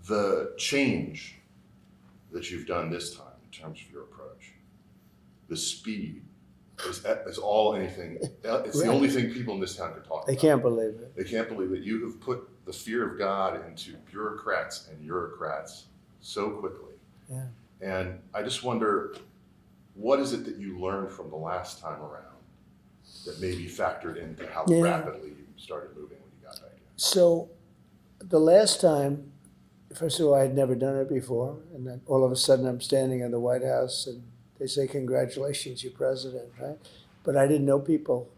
The change that you've done this time in terms of your approach, the speed is all anything. It's the Right. only thing people in this town can talk They about. can't believe it. They can't believe that you have put the fear of God into bureaucrats and bureaucrats so quickly. Yeah. And I just wonder, what is it that you learned from the last time around that maybe factored into how Yeah. rapidly you started moving when you got back in? So the last time, first of all, I had never done it before, and then all of a sudden I'm standing in the White House and they say, "Congratulations, you're president," right? But I didn't know people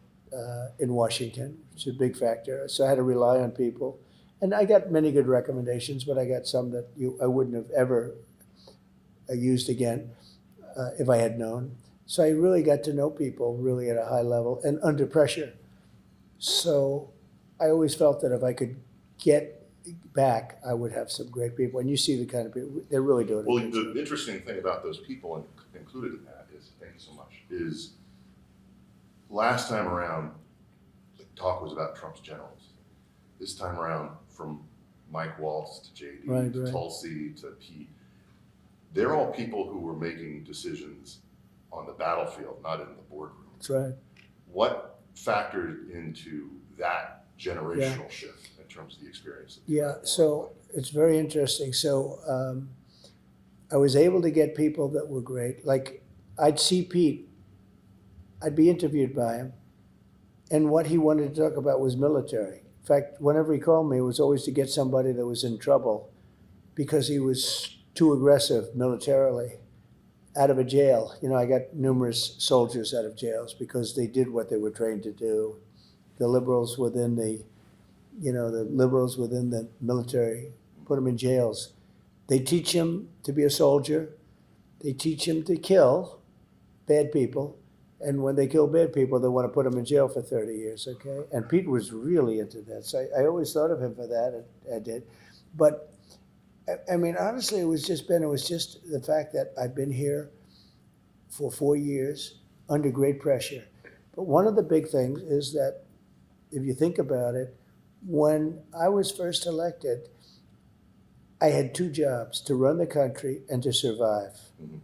in Washington, which is a big factor. So I had to rely on people. And I got many good recommendations, but I got some that I wouldn't have ever used again if I had known. So I really got to know people really at a high level and under pressure. So I always felt that if I could get back, I would have some great people. And you see the kind of people, they're really doing Well, it. the interesting thing about those people included in that is, thank you so much, is last time around, the talk was about Trump's generals. This time around, from Mike Waltz to JD Right, to right. Tulsi to Pete, they're all people who were making decisions on the battlefield, not in the boardroom. That's right. What factored into that generational shift in terms of the experience? Yeah, so it's very interesting. So I was able to get people that were great. Like I'd see Pete, I'd be interviewed by him, and what he wanted to talk about was military. In fact, whenever he called me, it was always to get somebody that was in trouble because he was too aggressive militarily out of a jail. You know, I got numerous soldiers out of jails because they did what they were trained to do. The liberals within the liberals within the military put them in jails. They teach him to be a soldier. They teach him to kill bad people. And when they kill bad people, they want to put them in jail for 30 years, okay? And Pete was really into that. So I always thought of him for that, and I did. But, I mean, honestly, it was just the fact that I've been here for 4 years under great pressure. But one of the big things is that, if you think about it, when I was first elected, I had 2 jobs, to run the country and to survive. Mhm.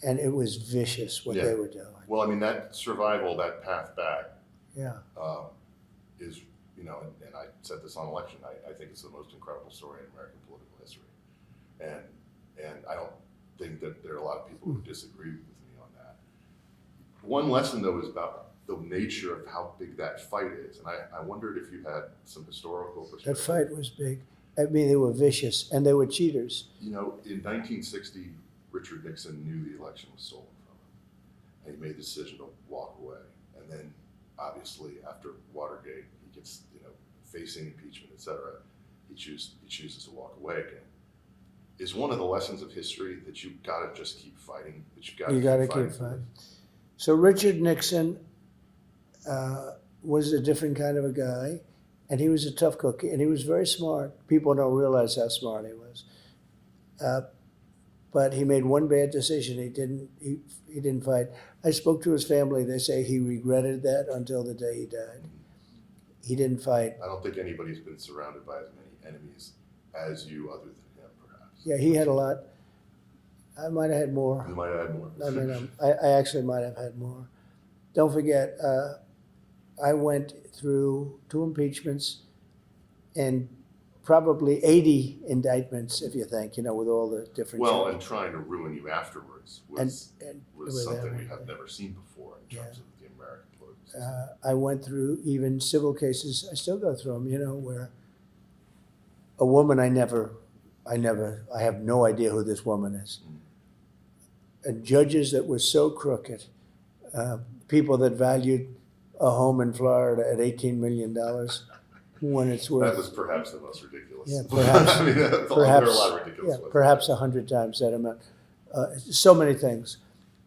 And it was vicious what they were doing. Well, I mean, that survival, that path back Yeah. is, you know, and I said this on election night, I think it's the most incredible story in American political history. And I don't think that there are a lot of people who disagree with me on that. One lesson, though, is about the nature of how big that fight is. And I wondered if you had some historical perspective. That fight was big. I mean, they were vicious, and they were cheaters. You know, in 1960, Richard Nixon knew the election was stolen from him, and he made the decision to walk away. And then, obviously, after Watergate, he gets, you know, facing impeachment, et cetera, he chooses to walk away again. Is one of the lessons of history that you got to just keep fighting, that you got to keep fighting? So Richard Nixon was a different kind of a guy, and he was a tough cookie, and he was very smart. People don't realize how smart he was. But he made one bad decision. He didn't fight. I spoke to his family. They say he regretted that until the day he died. He didn't fight. I don't think anybody's been surrounded by as many enemies as you, other than him, perhaps. Yeah, he had a lot. I might have had more. You might have had more. I mean, I actually might have had more. Don't forget, I went through 2 impeachments and probably 80 indictments, if you think, you know, with all the different. Well, charges. and trying to ruin you afterwards was And was with something we everything. have never seen before in terms of the American political system. I went through even civil cases. I still go through them, you know, where a woman I have no idea who this woman is. And judges that were so crooked, people that valued a home in Florida at $18 million when it's worth. That was perhaps the most ridiculous. Yeah, perhaps. I mean, there are Perhaps, a lot of ridiculous yeah, ones. perhaps 100 times that amount. So many things.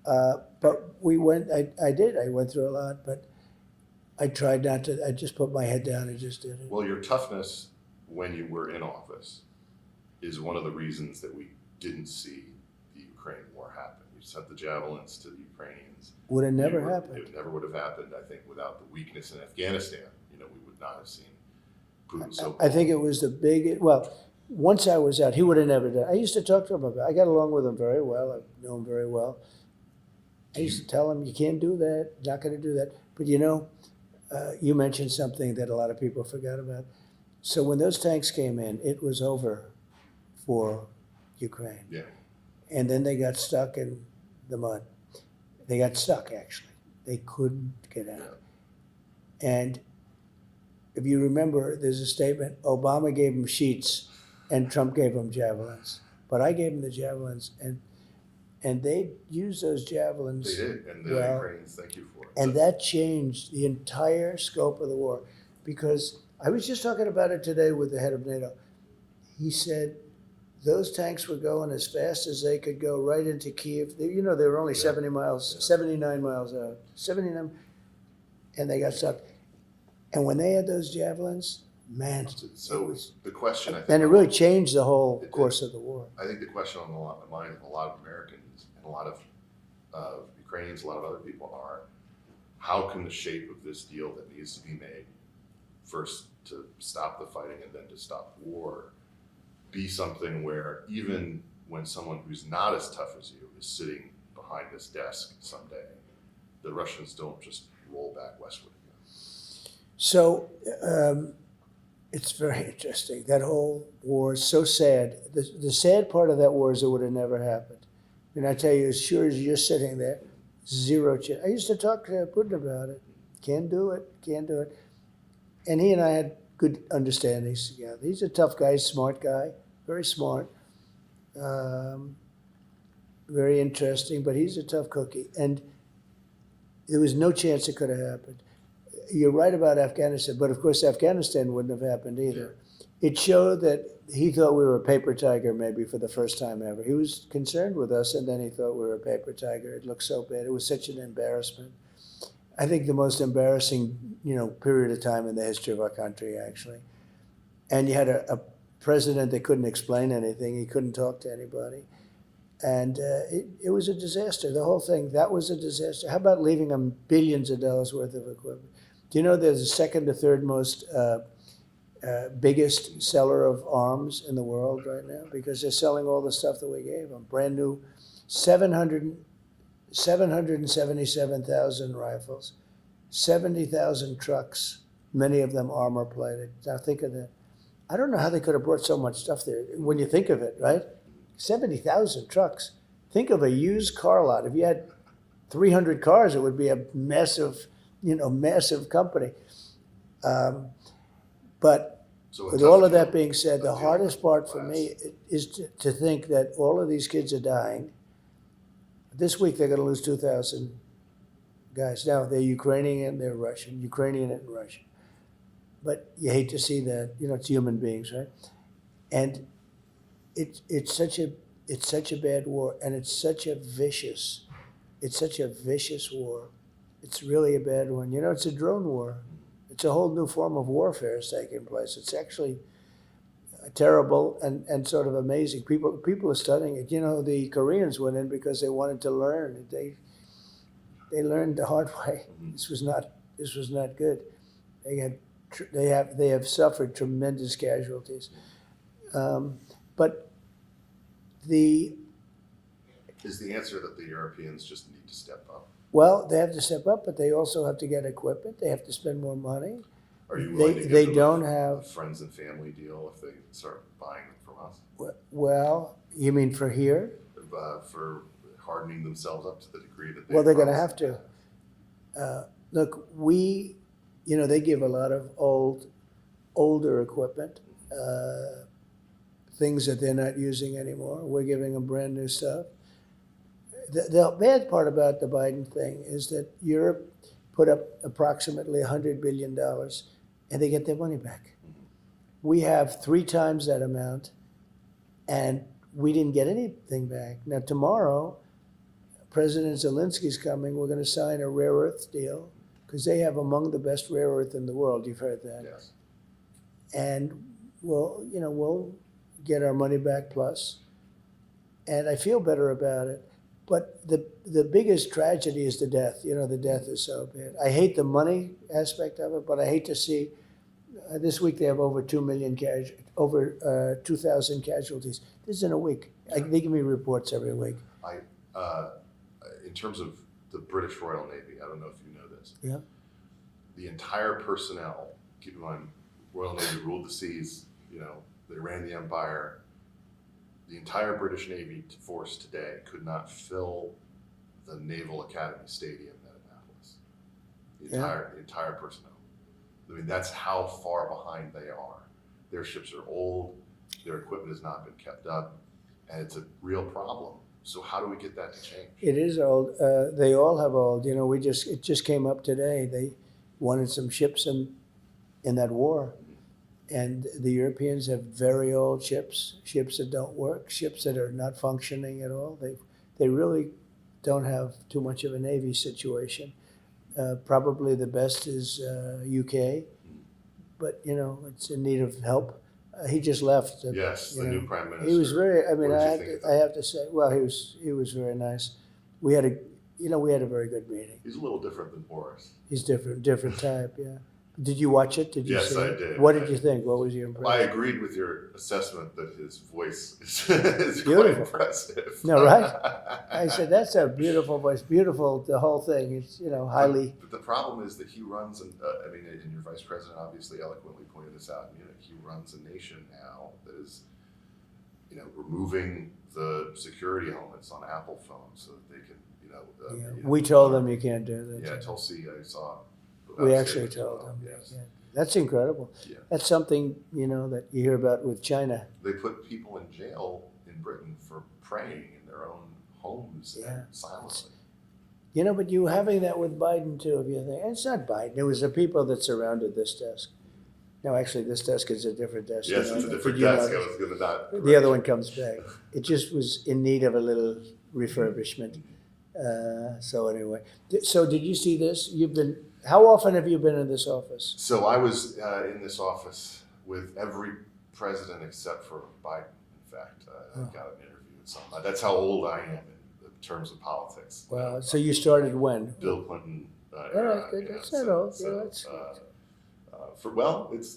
But we went, I did, I went through a lot, but I tried not to, I just put my head down and just did it. Well, your toughness when you were in office is one of the reasons that we didn't see the Ukraine war happen. You sent the javelins to the Ukrainians. Would have never happened. It never would have happened, I think, without the weakness in Afghanistan. You know, we would not have seen Putin so I think it was the big, well, once I was out, he would have never done. I used to talk to him about. I got along with him very well. I know him very well. I used to tell him, "You can't do that. Not going to do that." But you mentioned something that a lot of people forgot about. So when those tanks came in, it was over for Ukraine, Yeah. and then they got stuck in the mud. They got stuck, actually. They couldn't get out. And if you remember, there's a statement, Obama gave them sheets and Trump gave them javelins. But I gave them the javelins, and they used those javelins. They did, and the well, Ukrainians thank you for it. and that changed the entire scope of the war. Because I was just talking about it today with the head of NATO. He said those tanks were going as fast as they could go right into Kiev. They were only 79 miles out. 79, and they got stuck. And when they had those javelins, man, So the question, I think, and it really changed the whole It did. course of the war. I think the question on the mind of a lot of Americans and a lot of Ukrainians, a lot of other people are, how can the shape of this deal that needs to be made, first to stop the fighting and then to stop war, be something where even when someone who's not as tough as you is sitting behind this desk someday, the Russians don't just roll back westward again. So it's very interesting. That whole war is so sad. The sad part of that war is it would have never happened. And I tell you, as sure as you're sitting there, zero chance. I used to talk to Putin about it. Can't do it. And he and I had good understandings together. He's a tough guy, smart guy, very smart, very interesting, but he's a tough cookie. And there was no chance it could have happened. You're right about Afghanistan, but of course Afghanistan wouldn't have happened either. It showed that he thought we were a paper tiger maybe for the first time ever. He was concerned with us, and then he thought we were a paper tiger. It looked so bad. It was such an embarrassment. I think the most embarrassing, period of time in the history of our country, actually. And you had a president that couldn't explain anything. He couldn't talk to anybody. And it was a disaster. The whole thing, that was a disaster. How about leaving them billions of dollars worth of equipment? Do you know they're the second or third most biggest seller of arms in the world right now? Because they're selling all the stuff that we gave them. Brand new 777,000 rifles, 70,000 trucks, many of them armor plated. Now think of that. I don't know how they could have brought so much stuff there when you think of it, right? 70,000 trucks. Think of a used car lot. If you had 300 cars, it would be a massive company. But So a with tough all of deal- that being said, the deal hardest part for class. me is to think that all of these kids are dying. This week they're going to lose 2,000 guys. Now they're Ukrainian, they're Russian, Ukrainian and Russian. But you hate to see that. It's human beings, right? And it's such a bad war, and it's such a vicious war. It's really a bad one. It's a drone war. It's a whole new form of warfare is taking place. It's actually terrible and sort of amazing. People are studying it. The Koreans went in because they wanted to learn. They learned the hard way. This was not good. They have suffered tremendous casualties. But Is the answer that the Europeans just need to step up? they have to step up, but they also have to get equipment. They have to spend more money. Are you willing to give They them don't a have. friends and family deal if they start buying it from us? Well, you mean for here? For hardening themselves up to the degree that they Well, they're going to promised? have to. Look, they give a lot of older equipment, things that they're not using anymore. We're giving them brand new stuff. The bad part about the Biden thing is that Europe put up approximately $100 billion and they get their money back. We have 3 times that amount and we didn't get anything back. Now, tomorrow, President Zelensky's coming. We're going to sign a rare earth deal because they have among the best rare earth in the world. You've heard that. Yes. And we'll get our money back plus. And I feel better about it. But the biggest tragedy is the death. The death is so bad. I hate the money aspect of it, but I hate to see This week they have over 2 million over 2,000 casualties. This is in a week. They give me reports every week. In terms of the British Royal Navy, I don't know if you know this. Yeah. The entire personnel, keep in mind, Royal Navy ruled the seas, they ran the empire. The entire British Navy force today could not fill the Naval Academy Stadium at Annapolis. The entire personnel. I mean, that's how far behind they are. Their ships are old, their equipment has not been kept up, and it's a real problem. So how do we get that to change? It is old. They all have old. It just came up today. They wanted some ships in that war. And the Europeans have very old ships that don't work, ships that are not functioning at all. They really don't have too much of a Navy situation. Probably the best is UK, but it's in need of help. He just left. Yes, the new prime minister. He was very. I mean, What did you think of I him? have to say, well, he was very nice. We had a very good meeting. He's a little different than Boris. He's different type. Yeah. Did you watch it? Did you Yes, see I it? did. What did you think? What was your I impression? agreed with your assessment that his voice is quite Beautiful. impressive. No, right? I said that's a beautiful voice, beautiful. The whole thing. It's highly. But the problem is that he runs, and your vice president obviously eloquently pointed this out in Munich. He runs a nation now that is, removing the security elements on Apple phones so that they can, We told them you can't do that. Yeah, Tulsi, I saw. We actually told them. Yes. Yeah. That's incredible. Yeah. That's something that you hear about with China. They put people in jail in Britain for praying in their own homes and silently. But you were having that with Biden too, if you think. And it's not Biden. It was the people that surrounded this desk. No, actually, this desk is a different desk. Yes, it's a different Did you desk. I notice? was going to not. The other one comes back. It just was in need of a little refurbishment. So anyway, so did you see this? How often have you been in this office? So I was in this office with every president except for Biden. In fact, I got an interview with some. That's how old I am in terms of politics. Well, so you started when? Bill Clinton. All right, good. That's not old. That's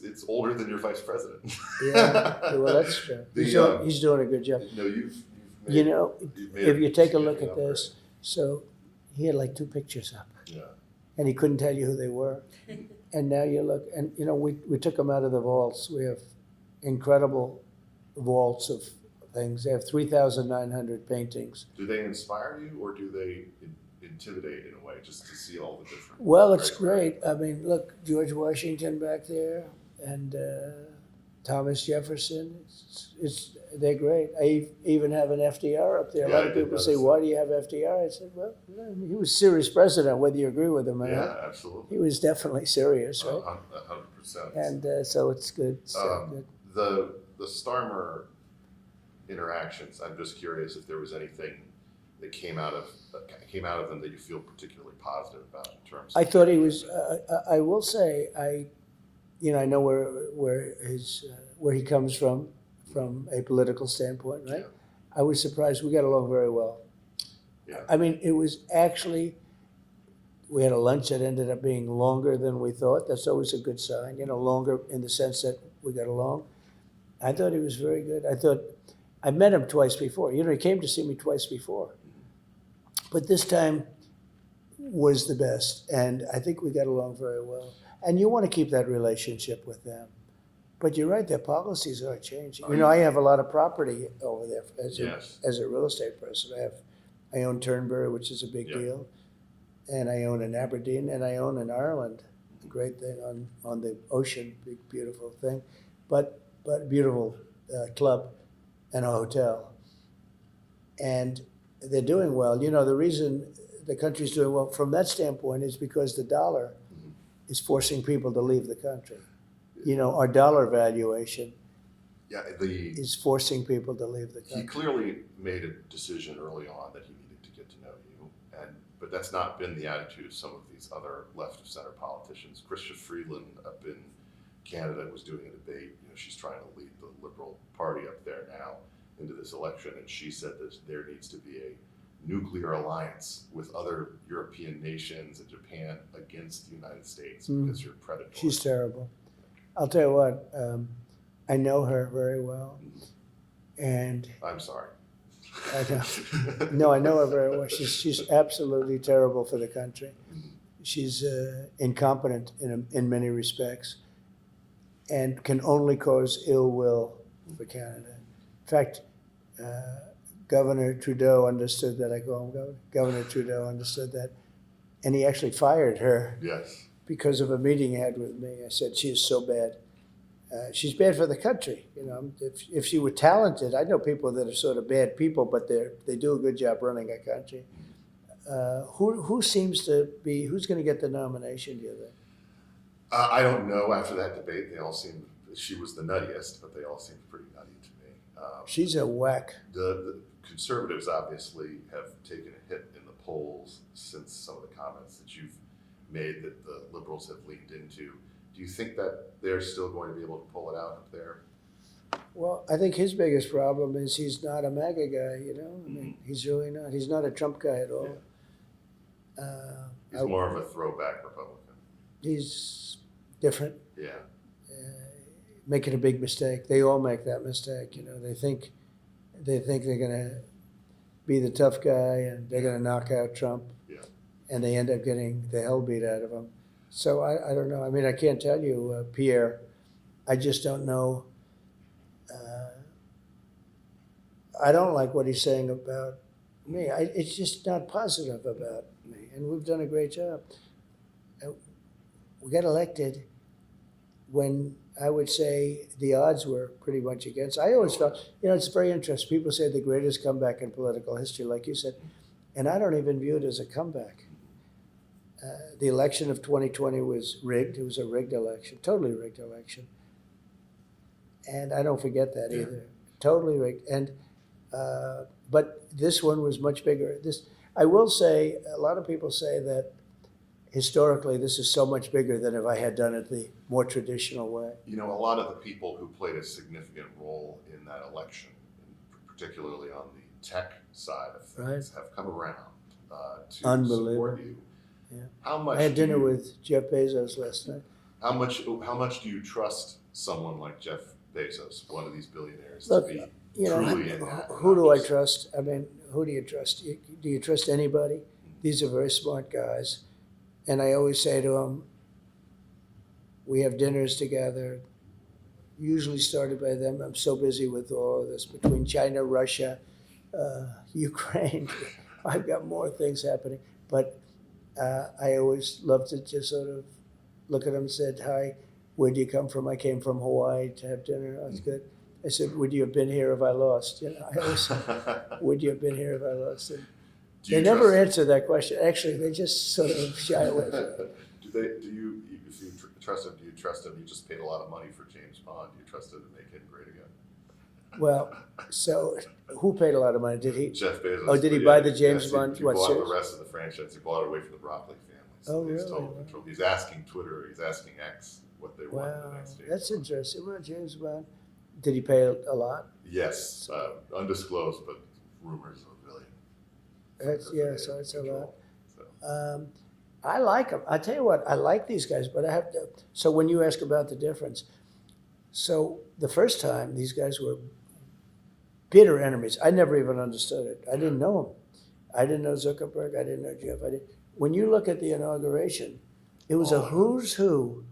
it's older than your vice president. Yeah, well, that's true. He's doing a good job. No, you've made if you take a look significant at this, upgrade. so he had like 2 pictures up, Yeah. and he couldn't tell you who they were. And now you look, and we took them out of the vaults. We have incredible vaults of things. They have 3,900 paintings. Do they inspire you, or do they intimidate in a way, just to see all the different? Well, it's great. I mean, look, George Washington back there, and Thomas Jefferson. They're great. I even have an FDR up there. A Yeah, lot I of did people say, notice "Why do you have FDR?" I said, "Well, he was a serious president, whether you agree with him or not. Yeah, absolutely. He was definitely serious, right? 100%. And so it's good. Good. The Starmer interactions. I'm just curious if there was anything that came out of them that you feel particularly positive about in terms. I thought he was. I will say, I know where he comes from a political standpoint, right? Yeah. I was surprised. We got along very well. Yeah. I mean, it was actually. We had a lunch that ended up being longer than we thought. That's always a good sign, longer in the sense that we got along. I thought he was very good. I met him twice before. He came to see me twice before. But this time was the best. And I think we got along very well. And you want to keep that relationship with them. But you're right, their policies are changing. I have a lot of property over there as a real estate person. I own Turnberry, which is a big deal. And I own in Aberdeen, and I own in Ireland. A great thing on the ocean, big, beautiful thing. But beautiful club and a hotel. And they're doing well. The reason the country's doing well from that standpoint is because the dollar is forcing people to leave the country. Our dollar valuation is forcing people to leave the country. He clearly made a decision early on that he needed to get to know you, but that's not been the attitude of some of these other left of center politicians. Chrystia Freeland up in Canada was doing a debate. She's trying to lead the Liberal Party up there now into this election, and she said that there needs to be a nuclear alliance with other European nations and Japan against the United States because you're predatory. She's terrible. I'll tell you what, I know her very well, and I'm sorry. I know, no, I know her very well. She's absolutely terrible for the country. She's incompetent in many respects, and can only cause ill will for Canada. In fact, Governor Trudeau understood that. I call him Governor Trudeau understood that, and he actually fired her Yes. because of a meeting he had with me. I said, she is so bad. She's bad for the country. You know, if she were talented, I know people that are sort of bad people, but they do a good job running a country. Who seems to be, who's going to get the nomination, do you think? I don't know. After that debate, they all seemed, she was the nuttiest, but they all seemed pretty nutty to me. She's a whack. The conservatives obviously have taken a hit in the polls since some of the comments that you've made that the liberals have leaned into. Do you think that they're still going to be able to pull it out up there? Well, I think his biggest problem is he's not a MAGA guy, you know? I mean, he's really not. He's not a Trump guy at all. He's more of a throwback Republican. He's different, Yeah. making a big mistake. They all make that mistake, you know? They think they're going to be the tough guy and they're going to knock out Trump. Yeah. And they end up getting the hell beat out of him. So I don't know. I mean, I can't tell you, Pierre. I just don't know. I don't like what he's saying about me. It's just not positive about me. And we've done a great job. We got elected when I would say the odds were pretty much against. I always felt, you know, it's very interesting. People say the greatest comeback in political history, like you said, and I don't even view it as a comeback. The election of 2020 was rigged. It was a rigged election, totally rigged election. And I don't forget that either. Totally rigged. And but this one was much bigger. I will say, a lot of people say that historically this is so much bigger than if I had done it the more traditional way. You know, a lot of the people who played a significant role in that election, particularly on the tech side of things, have come around to support you. Yeah. How much? I had dinner with Jeff Bezos last night. How much do you trust someone like Jeff Bezos, one of these billionaires, Look, to be you know, truly in that? who do I trust? I mean, who do you trust? Do you trust anybody? These are very smart guys. And I always say to them, we have dinners together, usually started by them. I'm so busy with all of this between China, Russia, Ukraine. I've got more things happening. But I always love to just sort of look at them and said, hi, where do you come from? I came from Hawaii to have dinner. That's good. I said, would you have been here if I lost? You know, I always would you have been here if I lost? And they never answer that question. Actually, they just sort of shy away from it. If you trust him, do you trust him? You just paid a lot of money for James Bond. Do you trust him to make him great again? Well, so who paid a lot of money? Did he? Jeff Bezos. Oh, did he buy the James Bond? He bought the rest of the franchise. He bought it away from the Broccoli family. So oh, really? Total control. He's asking Twitter, he's asking X what they want in the next James that's Bond. interesting. Well, James Bond. Did he pay a lot? Yes, undisclosed, but rumors of $1 billion. So it's control. a lot. So. I like them. I tell you what, I like these guys, but I have to. So when you ask about the difference, so the first time these guys were bitter enemies. I never even understood it. I didn't know them. I didn't know Zuckerberg. I didn't know Jeff. When you look at the inauguration, it was a who's who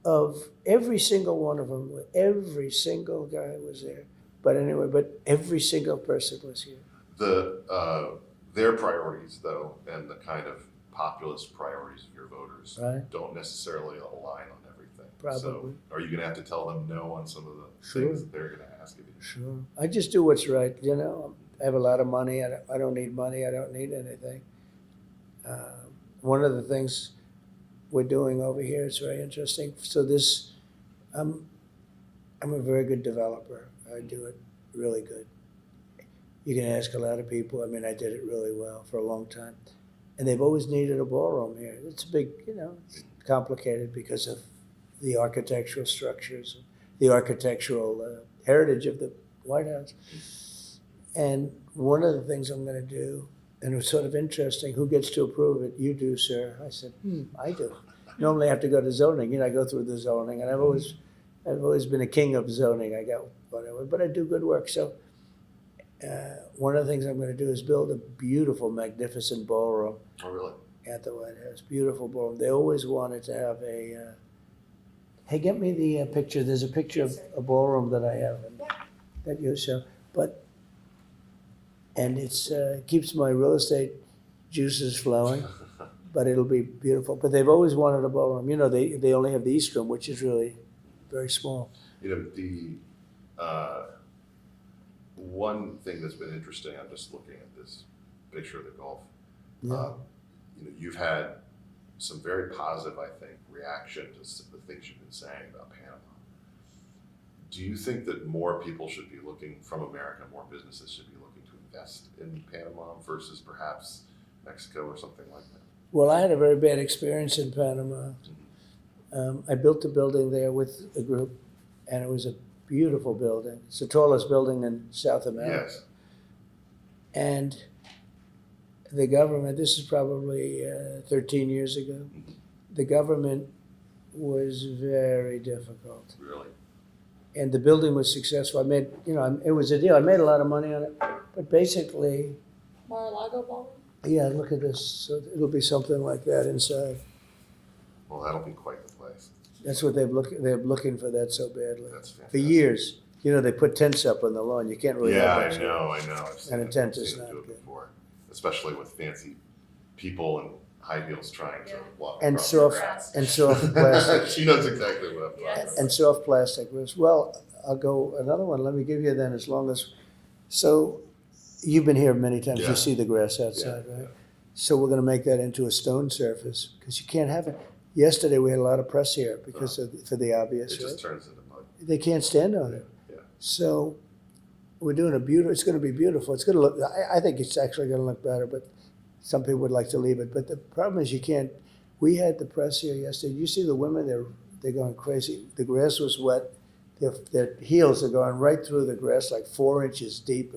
of every single one of them. Every single guy was there. But anyway, every single person was here. Their priorities, though, and the kind of populist priorities of your voters don't necessarily align on everything. Probably. So are you going to have to tell them no on some of the things that they're going to ask of you? Sure. I just do what's right. You know, I have a lot of money. I don't need money. I don't need anything. One of the things we're doing over here is very interesting. So I'm a very good developer. I do it really good. You can ask a lot of people. I mean, I did it really well for a long time. And they've always needed a ballroom here. It's big, you know, it's complicated because of the architectural structures, the architectural heritage of the White House. And one of the things I'm going to do, and it was sort of interesting, who gets to approve it? You do, sir. I said, I do. normally I have to go to zoning. I go through the zoning, and I've always been a king of zoning. I got whatever, but I do good work. So one of the things I'm going to do is build a beautiful, magnificent ballroom Oh, really? at the White House. Beautiful ballroom. They always wanted to have a. Hey, get me the picture. There's a picture of a ballroom that I have that you show, and it's keeps my real estate juices flowing. But it'll be beautiful. But they've always wanted a ballroom. They only have the East Room, which is really very small. The one thing that's been interesting, I'm just looking at this picture of the Gulf. Yeah. You've had some very positive, I think, reaction to the things you've been saying about Panama. Do you think that more people should be looking from America, more businesses should be looking to invest in Panama versus perhaps Mexico or something like that? Well, I had a very bad experience in Panama. I built a building there with a group, and it was a beautiful building. It's the tallest building in South America. Yes. And the government, this is probably 13 years ago, the government was very difficult. Really? And the building was successful. I made, it was a deal. I made a lot of money on it. But basically, Mar-a-Lago Ballroom? yeah, look at this. So it'll be something like that inside. Well, that'll be quite the place. That's what they're looking for that so badly. That's fantastic. For years. They put tents up on the lawn. You can't really Yeah, have I that. know. I've seen And a it- tent seen is it not do it good. before, especially with fancy people in high heels trying to Yeah. walk And across the soft grass. and soft plastic. She knows exactly what I'm talking Yes. about. And soft plastic roofs. Well, I'll go another one. Let me give you then as long as, so you've been here many times. Yeah. You see the grass outside, Yeah, right? So we're gonna make that into a stone surface because you can't have it. Yesterday, we had a lot of press here because for the It obvious, just right? turns into mud. They can't stand on it. Yeah. So we're doing it's gonna be beautiful. It's gonna look, I think it's actually gonna look better, but some people would like to leave it. But the problem is you can't, we had the press here yesterday. You see the women, they're going crazy. The grass was wet. Their heels are going right through the grass, like 4 inches deep.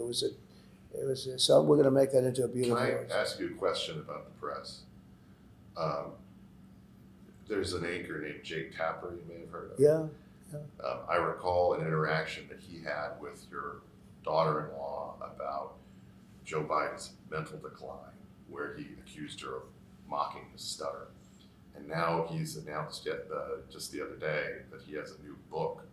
So we're gonna make that into a Can beautiful. I ask you a question about the press? There's an anchor named Jake Tapper you may have heard of. Yeah, I recall an interaction that he had with your daughter-in-law about Joe Biden's mental decline, where he accused her of mocking his stutter. And now he's announced just the other day that he has a new book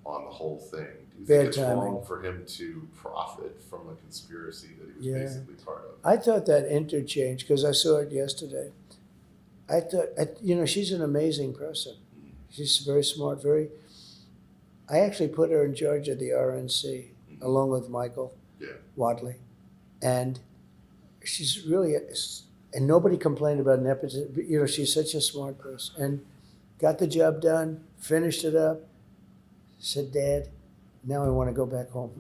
on the whole thing. Do you Bad think it's timing. wrong for him to profit from a conspiracy that he was Yeah. basically part of? I thought that interchange, because I saw it yesterday. I thought, she's an amazing person. She's very smart, I actually put her in charge of the RNC along with Michael Yeah. Wadley. And she's really, and nobody complained about nepotism. She's such a smart person. And got the job done, finished it up, said, Dad, now I want to go back home.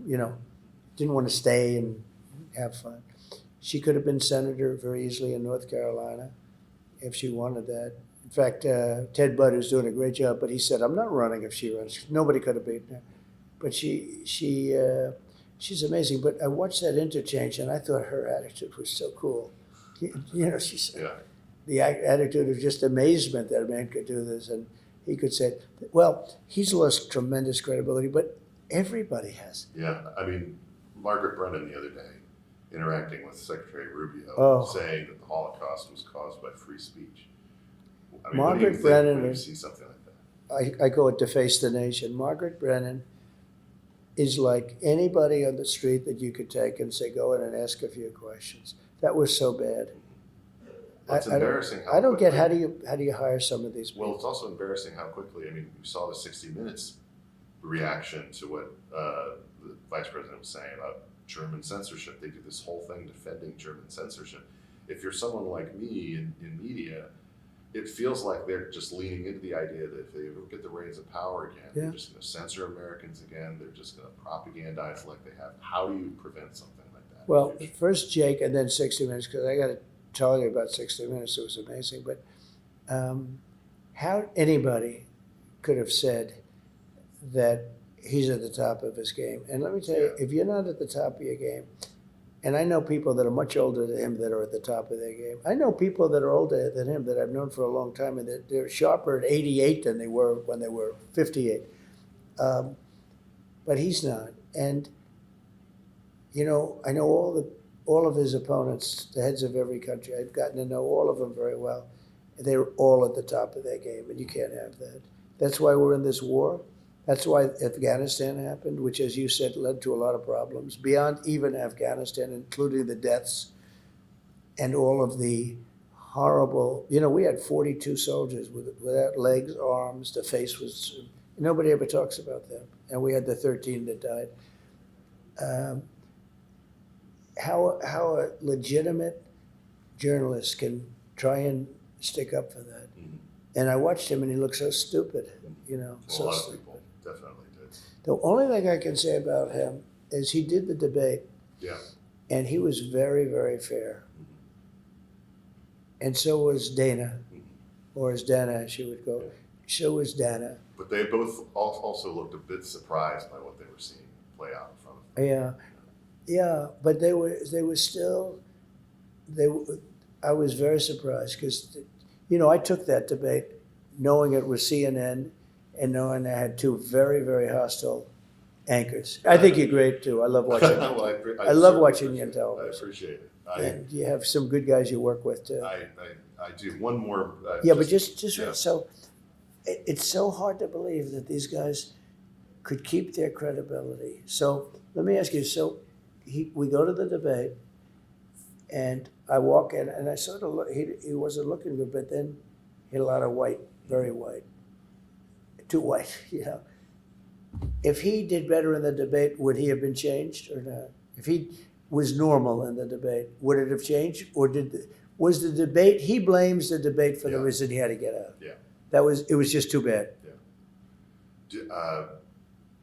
Didn't want to stay and have fun. She could have been senator very easily in North Carolina if she wanted that. In fact, Ted Budd, who's doing a great job, but he said, I'm not running if she runs. Nobody could have beaten her. But she's amazing. But I watched that interchange, and I thought her attitude was so cool. She said, Yeah. the attitude of just amazement that a man could do this. And he could say, well, he's lost tremendous credibility, but everybody has. Yeah. I mean, Margaret Brennan the other day, interacting with Secretary Rubio, saying that the Holocaust was caused by free speech. I mean, what do you Margaret think Brennan when you is- see something like that? I call it deface the nation. Margaret Brennan is like anybody on the street that you could take and say, go in and ask a few questions. That was so bad. Well, it's embarrassing how I don't get quickly- how do you hire some of these people? Well, it's also embarrassing how quickly, I mean, you saw the 60 Minutes reaction to what the vice president was saying about German censorship. They did this whole thing defending German censorship. If you're someone like me in media, it feels like they're just leaning into the idea that if they ever get the reins of power again, Yeah. they're just going to censor Americans again. They're just going to propagandize like they have. How do you prevent something like that? Well, first Jake and then 60 Minutes, because I got to tell you about 60 Minutes. It was amazing. But how anybody could have said that he's at the top of his game. And let me tell you, if you're not at the top of your game, And I know people that are much older than him that are at the top of their game. I know people that are older than him that I've known for a long time, and they're sharper at 88 than they were when they were 58. But he's not. And, you know, I know all of his opponents, the heads of every country. I've gotten to know all of them very well. They're all at the top of their game, and you can't have that. That's why we're in this war. That's why Afghanistan happened, which, as you said, led to a lot of problems beyond even Afghanistan, including the deaths and all of the horrible. You know, we had 42 soldiers without legs, arms. The face was. Nobody ever talks about them, and we had the 13 that died. How a legitimate journalist can try and stick up for that. And I watched him, and he looked so stupid. You know, Well, so a lot of stupid. people definitely did. The only thing I can say about him is he did the debate, Yeah. and he was very, very fair. And so was Dana, or as Dana, as she would go. So was Dana. But they both also looked a bit surprised by what they were seeing play out in front of them. Yeah, yeah, but they were still, I was very surprised because, you know, I took that debate knowing it was CNN and knowing I had two very, very hostile anchors. I think you're great too. I love watching. Well, I love certainly watching you on appreciate it. television. I appreciate it. And you have some good guys you work with too. I do. One more. Yeah, but just yeah. so it's so hard to believe that these guys could keep their credibility. So let me ask you. So we go to the debate, and I walk in, and I sort of look. He wasn't looking good, but then he had a lot of white, very white, too white. You know, if he did better in the debate, would he have been changed or not? If he was normal in the debate, would it have changed, or was the debate? He blames the debate for the Yeah. reason he had to get out. Yeah. It was just too bad.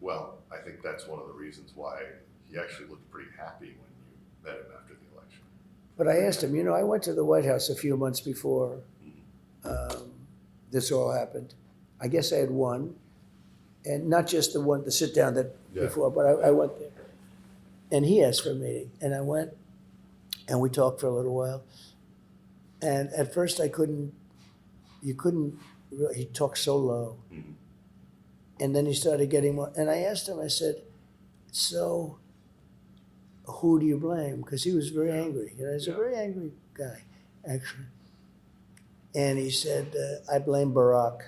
Well, I think that's one of the reasons why he actually looked pretty happy when you met him after the election. But I asked him, you know, I went to the White House a few months before this all happened. I guess I had won, and not just the sit down that Yeah. before, but I went there. And he asked for a meeting, and I went, and we talked for a little while. And at first he talked so low. Mhm. And then he started getting more, and I asked him, I said, so who do you blame? Because he was very angry. You know, he's a Yeah. very angry guy, actually. And he said, I blame Barack.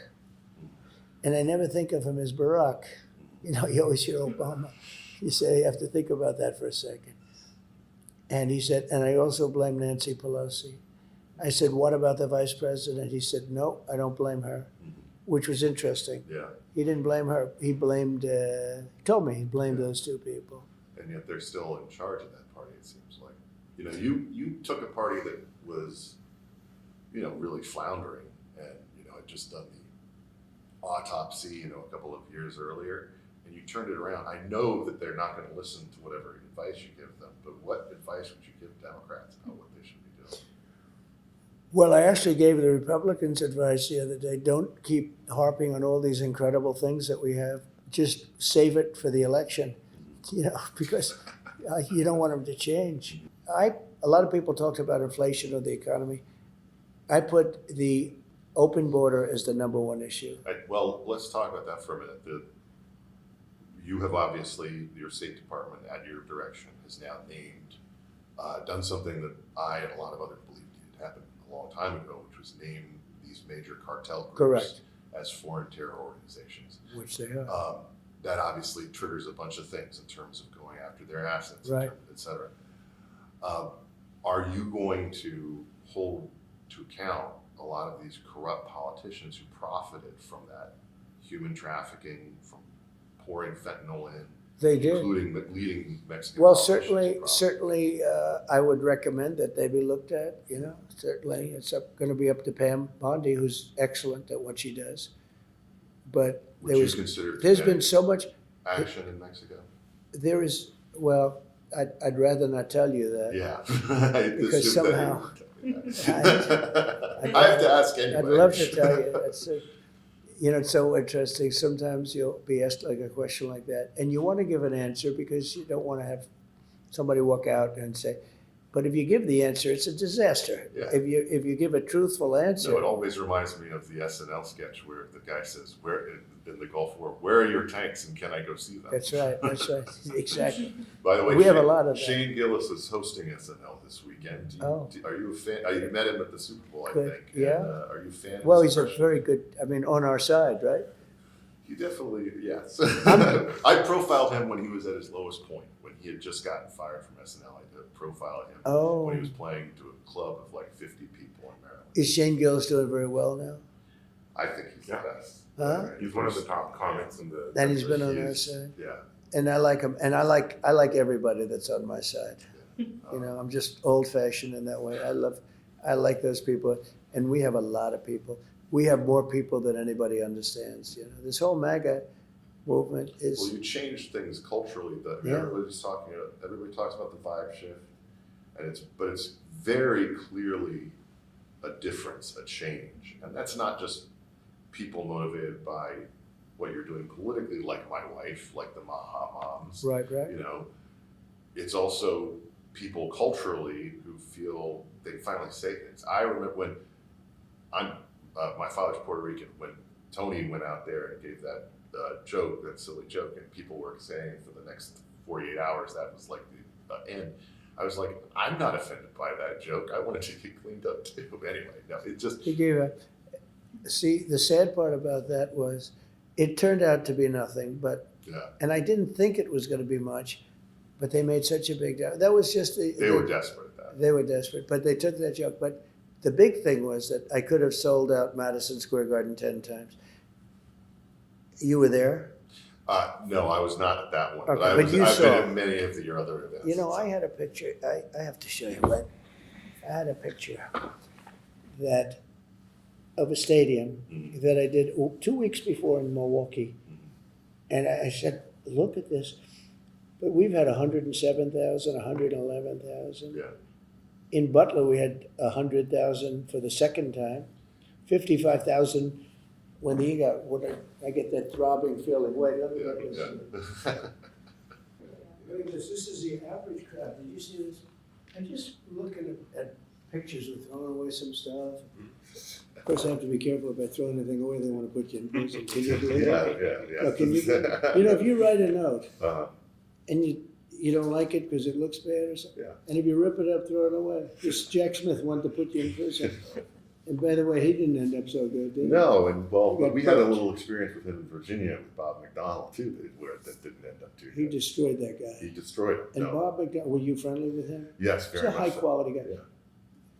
And I never think of him as Barack. You know, you always hear Obama. You say, you have to think about that for a second. And he said, and I also blame Nancy Pelosi. I said, what about the vice president? He said, no, I don't blame her, which was interesting. Yeah. He didn't blame her. He blamed, he told me he blamed those two people. And yet they're still in charge of that party, it seems like. You know, you took a party that was, you know, really floundering and, you know, had just done the autopsy, you know, a couple of years earlier, and you turned it around. I know that they're not going to listen to whatever advice you give them, but what advice would you give Democrats about what they should be doing? Well, I actually gave the Republicans advice the other day. Don't keep harping on all these incredible things that we have. Just save it for the election, you know, because you don't want them to change. A lot of people talked about inflation or the economy. I put the open border as the number one issue. Well, let's talk about that for a minute. You have obviously, your State Department at your direction has now named, done something that I and a lot of others believed needed to happen a long time ago, which was name these major cartel groups Correct. as foreign terror organizations. Which they are. That obviously triggers a bunch of things in terms of going after their assets, Right. et cetera. Are you going to hold to account a lot of these corrupt politicians who profited from that human trafficking, from pouring fentanyl in, They did. including leading Mexican Well, politicians to profit? certainly, I would recommend that they be looked at, you know, certainly. It's going to be up to Pam Bondi, who's excellent at what she does. But Would you consider there's today been so much, action in Mexico? there is, well, I'd rather not tell you that. Yeah. Because somehow- I have to ask anyway. I'd love to tell you. You know, it's so interesting. Sometimes you'll be asked like a question like that, and you want to give an answer because you don't want to have somebody walk out and say, but if you give the answer, it's a disaster. Yeah. If you give a truthful answer. No, it always reminds me of the SNL sketch where the guy says, "Where in the Gulf War? Where are your tanks, and can I go see them?" That's right, exactly. By the way, We have a lot of that. Shane Gillis is hosting SNL this weekend. Are you a fan? You met him at the Super Bowl, I Good. think. Yeah. And, are you a fan? Well, of he's his a very good, on our side, right? He definitely, yes. I profiled him when he was at his lowest point, when he had just gotten fired from SNL. I did a profile of him when he was playing to a club of like 50 people in Maryland. Is Shane Gillis doing very well now? I think he's the best. Huh? He's one of the top comics in the. And he's been on He our is- side. Yeah. And I like him, and I like everybody that's on my side. You know, I'm just old fashioned in that way. I like those people, and we have a lot of people. We have more people than anybody understands. You know, this whole MAGA movement Well, is. you change things culturally. Yeah. Everybody talks about the vibe shift, and it's very clearly a difference, a change, and that's not just people motivated by what you're doing politically, like my wife, like the Maha moms. Right. You know, it's also people culturally who feel they can finally say things. I remember when my father's Puerto Rican, when Tony went out there and gave that joke, that silly joke, and people were saying for the next 48 hours that was like the end. I was like, I'm not offended by that joke. I wanted to get cleaned up too. Anyway, no, it just, He gave a. See, the sad part about that was, it turned out to be nothing. But yeah, and I didn't think it was going to be much, but they made such a big deal. That was just they were desperate at that. They were desperate, but they took that joke. But the big thing was that I could have sold out Madison Square Garden 10 times. You were there? No, I was not at that one, Okay, but but you I've saw. been at many of your other events. You know, I had a picture, I have to show you, but I had a picture that, of a stadium Mhm. that I did 2 weeks before in Milwaukee. And I said, look at this. But we've had 107,000, 111,000. Yeah. In Butler, we had 100,000 for the second time, 55,000 when the ego. When I get that throbbing feeling. Wait, let me Yeah, get this. yeah. Look at this. This is the average crowd. Did you see this? I'm just looking at pictures of throwing away some stuff. Of course, I have to be careful if I throw anything away. They want to put you in prison. Can you believe Yeah, that? yeah, No, can you know, if you write a note Uh, and you don't like it because it looks bad or something, Yeah. and if you rip it up, throw it away. This Jack Smith wanted to put you in prison. And by the way, he didn't end up so good, did he? No, and well, He got we had a poached. little experience with him in Virginia with Bob McDonald too, that didn't end up too He good. destroyed that guy. He destroyed him. And No. Bob McDonald, were you friendly with him? Yes, He's very a much. high so. quality guy. Yeah.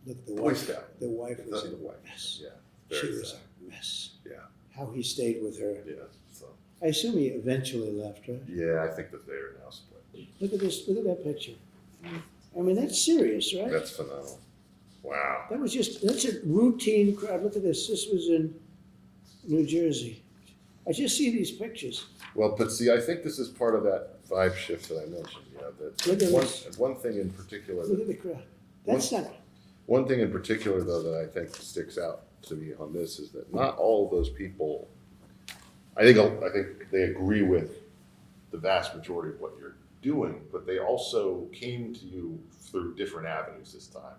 Look, the Boy wife. Scout. The wife was The a wife. mess. Yeah. She Very was sad. a mess. Yeah. How he stayed with her. Yeah. So I assume he eventually left, right? yeah, I think that they are now split. Look at this. Look at that picture. I mean, that's serious, right? That's phenomenal. Wow. That's a routine crowd. Look at this. This was in New Jersey. I just see these pictures. Well, but see, I think this is part of that vibe shift that I mentioned. You know, Look at one, this. one thing in particular. Look at the crowd. That's not. One thing in particular, though, that I think sticks out to me on this is that not all of those people. I think they agree with the vast majority of what you're doing, but they also came to you through different avenues this time.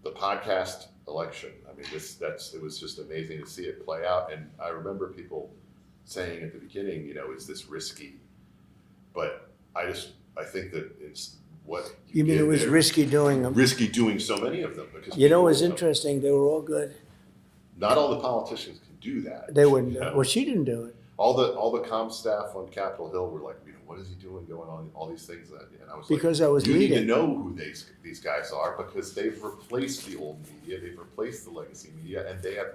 The podcast election. I mean, it was just amazing to see it play out. And I remember people saying at the beginning, you know, is this risky? But I think that it's what You mean did it was there. risky doing them? Risky doing so many of them because You know, it people, was interesting. They were all good. Not all the politicians can do that. They wouldn't. you know? Well, she didn't do it. All the comm staff on Capitol Hill were like, you know, what is he doing going on? All these things that, and I was Because like, I was you need to leading. know who these guys are because they've replaced the old media, they've replaced the legacy media, and they have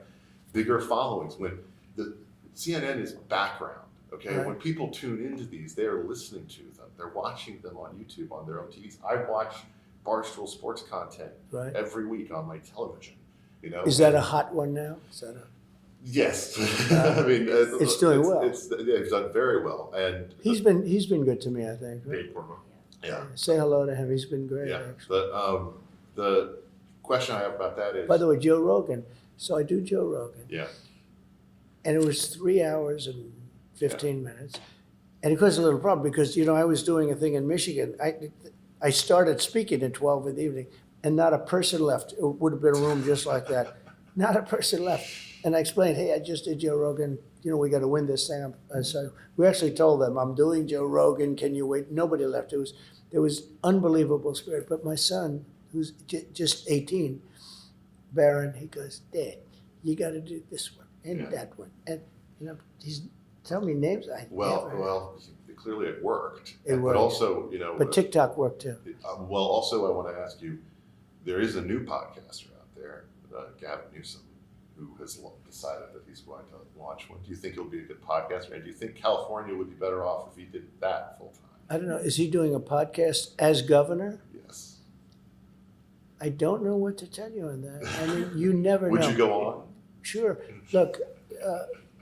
bigger followings. When the CNN is background, okay, Right. when people tune into these, they are listening to them, they're watching them on YouTube on their own TVs. I watch Barstool sports content Right. every week on my television. You know, Is that a hot one now? Is that a? Yes, I mean It's doing well. It's done very well, and He's been good to me, I think. Right? Dave Portnoy. yeah, Say hello to him. He's been great. yeah. Actually. The question I have about that is, By the way, Joe Rogan. So I do Joe Rogan, yeah, and it was 3 hours and 15 minutes. And it caused a little problem because, you know, I was doing a thing in Michigan. I started speaking at 12 in the evening, and not a person left. It would have been a room just like that. Not a person left. And I explained, hey, I just did Joe Rogan. You know, we got to win this thing. So we actually told them, I'm doing Joe Rogan. Can you wait? Nobody left. There was unbelievable spirit. But my son, who's just 18, Baron, he goes, Dad, you got to do this one and Yeah. that one. And, you know, he's telling me names I never heard. Well, clearly it worked. It But worked. also, you know. But TikTok worked too. Well, also I want to ask you, there is a new podcaster out there, Gavin Newsom, who has decided that he's going to launch one. Do you think it'll be a good podcaster? And do you think California would be better off if he did that full time? I don't know. Is he doing a podcast as governor? Yes. I don't know what to tell you on that. I mean, you never Would know. you go on? Sure. Look,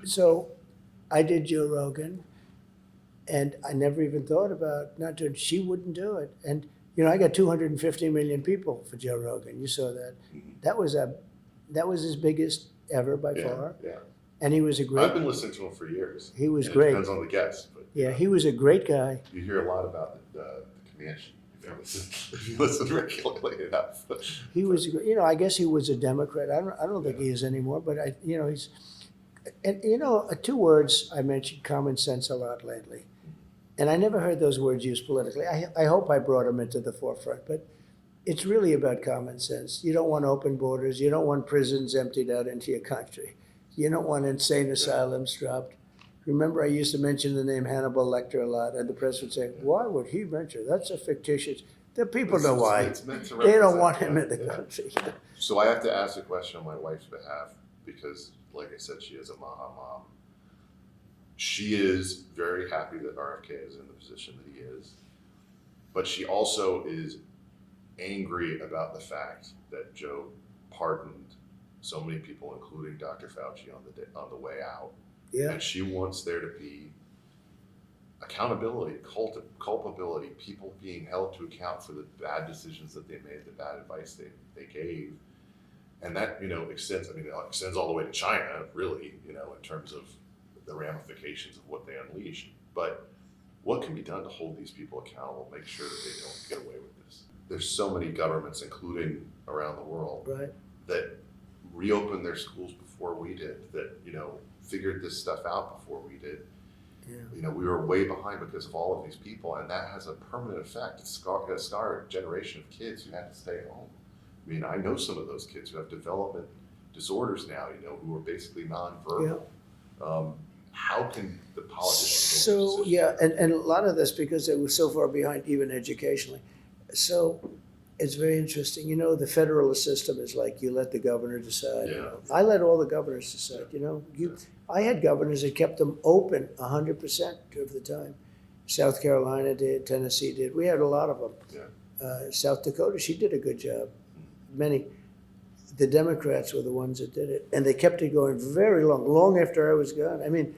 so I did Joe Rogan, and I never even thought about not doing. She wouldn't do it, and you know, I got 250 million people for Joe Rogan. You saw that. Mhm. That was his biggest ever by Yeah, far, yeah. and he was a I've great. been listening to him for years. He was And great. It depends on the guest, but Yeah, he was a great guy. you hear a lot about the Comanche if you listen regularly enough. He was, you know, I guess he was a Democrat. I don't think he is anymore, but you know, he's, and you know, two words I mentioned common sense a lot lately, and I never heard those words used politically. I hope I brought them into the forefront, but it's really about common sense. You don't want open borders. You don't want prisons emptied out into your country. You don't want insane asylums dropped. Remember, I used to mention the name Hannibal Lecter a lot, and the press would say, "Why would he mention? That's a fictitious." The people know why. It's meant to They don't represent, want him yeah, in the yeah. country. So I have to ask a question on my wife's behalf because, like I said, she is a Maha mom. She is very happy that RFK is in the position that he is, but she also is angry about the fact that Joe pardoned so many people, including Dr. Fauci, on the way out. Yeah. And she wants there to be accountability, culpability, people being held to account for the bad decisions that they made, the bad advice they gave. And that, you know, extends all the way to China, really, you know, in terms of the ramifications of what they unleashed. But what can be done to hold these people accountable, make sure that they don't get away with this? There's so many governments, including around the world, Right. that reopened their schools before we did, that, you know, figured this stuff out before we did. Yeah. You know, we were way behind because of all of these people, and that has a permanent effect. It's scarred a generation of kids who had to stay home. I mean, I know some of those kids who have development disorders now, you know, who are basically nonverbal. How can the politicians make So, decisions? yeah, and a lot of this because it was so far behind even educationally. So it's very interesting. You know, the federalist system is like you let the governor decide. You Yeah. know. I let all the governors decide, you know. I had governors that kept them open 100% of the time. South Carolina did, Tennessee did. We had a lot of them. Yeah. South Dakota, she did a good job. Many. The Democrats were the ones that did it. And they kept it going very long after I was gone. I mean,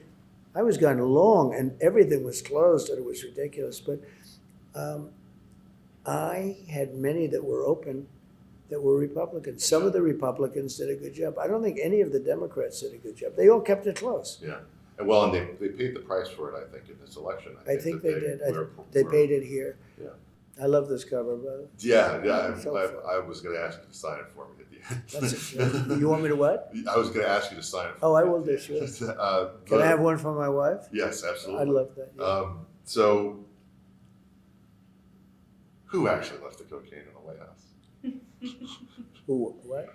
I was gone long and everything was closed and it was ridiculous. But I had many that were open that were Republicans. Some of the Republicans did a good job. I don't think any of the Democrats did a good job. They all kept it close. Yeah. And they paid the price for it, I think, in this election. I think that they did. were- They were- paid it here. Yeah. I love this cover, brother. Yeah. So I was going to ask you to sign it for me at the end. That's it. You want me to what? I was going to ask you to sign it. Oh, for I me will at the do, sure. end. Can I have one for my wife? Yes, absolutely. I'd love that. Yeah. So, who actually left the cocaine in the White House? Who, what?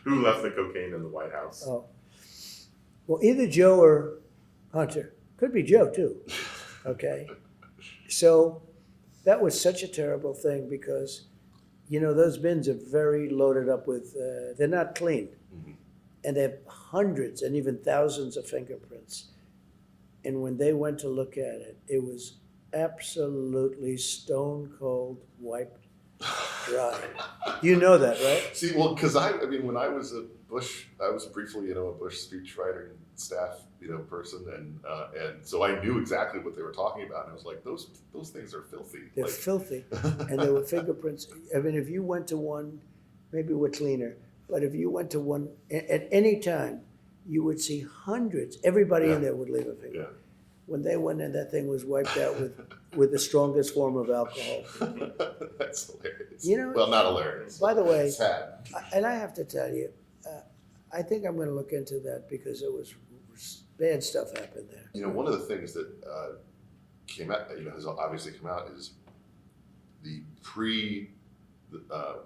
Who left the cocaine in the White House? Oh. Well, either Joe or Hunter. Could be Joe, too. Okay. So that was such a terrible thing because, you know, those bins are very loaded up with, they're not clean. Mhm. And they have hundreds and even thousands of fingerprints. And when they went to look at it, it was absolutely stone cold wiped dry. You know that, right? See, well, because I mean, when I was I was briefly, you know, a Bush speechwriting staff, you know, person, and so I knew exactly what they were talking about, and I was like, those things are filthy. They're filthy. And there were fingerprints. I mean, if you went to one, maybe we're cleaner, but if you went to one at any time, you would see hundreds. Everybody Yeah. in there would leave a finger. Yeah. When they went in, that thing was wiped out with the strongest form of alcohol. That's hilarious. You know- well, not hilarious. By the way, sad. And I have to tell you, I think I'm gonna look into that because it was, bad stuff happened there. You know, one of the things that came out, has obviously come out is the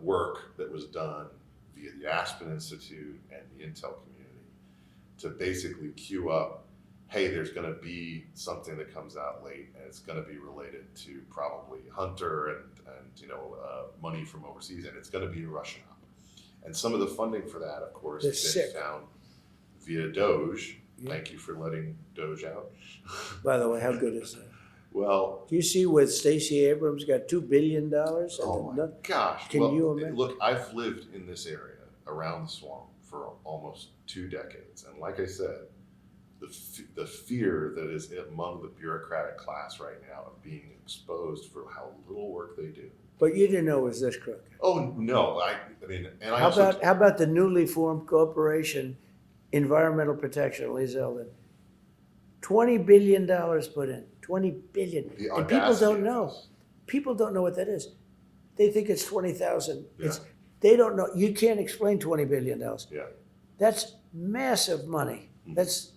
work that was done via the Aspen Institute and the Intel community to basically queue up, hey, there's going to be something that comes out late, and it's going to be related to probably Hunter and money from overseas, and it's going to be a Russian op. And some of the funding for that, of course, They're has been sick. found via Doge. Yeah. Thank you for letting Doge out. By the way, how good is that? Well, Do you see where Stacey Abrams got $2 billion? oh my gosh. Can well, you imagine? Look, I've lived in this area around the swamp for almost 2 decades. And like I said, the fear that is among the bureaucratic class right now of being exposed for how little work they do. But you didn't know it was this crooked. Oh, no. I mean, and I How also, about the newly formed corporation, Environmental Protection, Lee Zeldin? $20 billion put in, $20 billion. the And people audacity don't of know. this. People don't know what that is. They think it's 20,000. Yeah. They don't know. You can't explain $20 billion. Yeah. That's massive money. Mhm. That's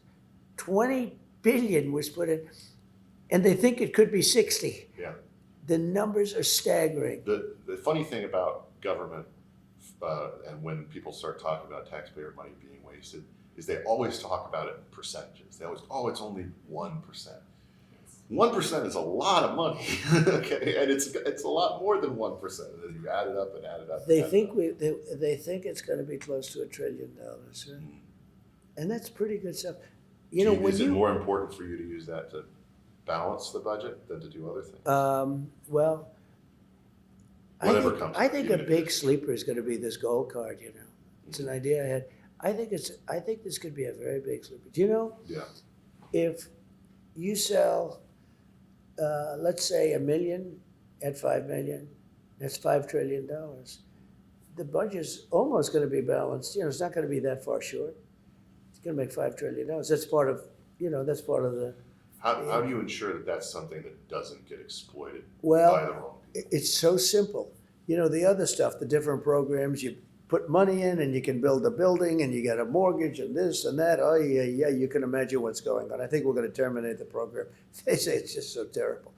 20 billion was put in, and they think it could be 60. Yeah. The numbers are staggering. The funny thing about government, and when people start talking about taxpayer money being wasted, is they always talk about it in percentages. They always, oh, it's only 1%. 1% is a lot of money, okay, and it's a lot more than 1%. And then you add it up and add it up. They and add think it up. they think it's going to be close to $1 trillion, right? Mm. And that's pretty good stuff. You know, when Is it you more important for you to use that to balance the budget than to do other things? well, Whatever comes I to think you, a it big is. sleeper is going to be this gold card. You know, it's an idea I had. I think this could be a very big sleeper. Do you know? Yeah. If you sell, let's say 1 million at 5 million, that's $5 trillion. The budget's almost going to be balanced. You know, it's not going to be that far short. It's going to make $5 trillion. That's part of, that's part of the. How do you ensure that that's something that doesn't get exploited Well, by the wrong people? It's so simple. You know, the other stuff, the different programs, you put money in and you can build a building and you get a mortgage and this and that. Oh, yeah, you can imagine what's going on. I think we're going to terminate the program. They say it's just so terrible.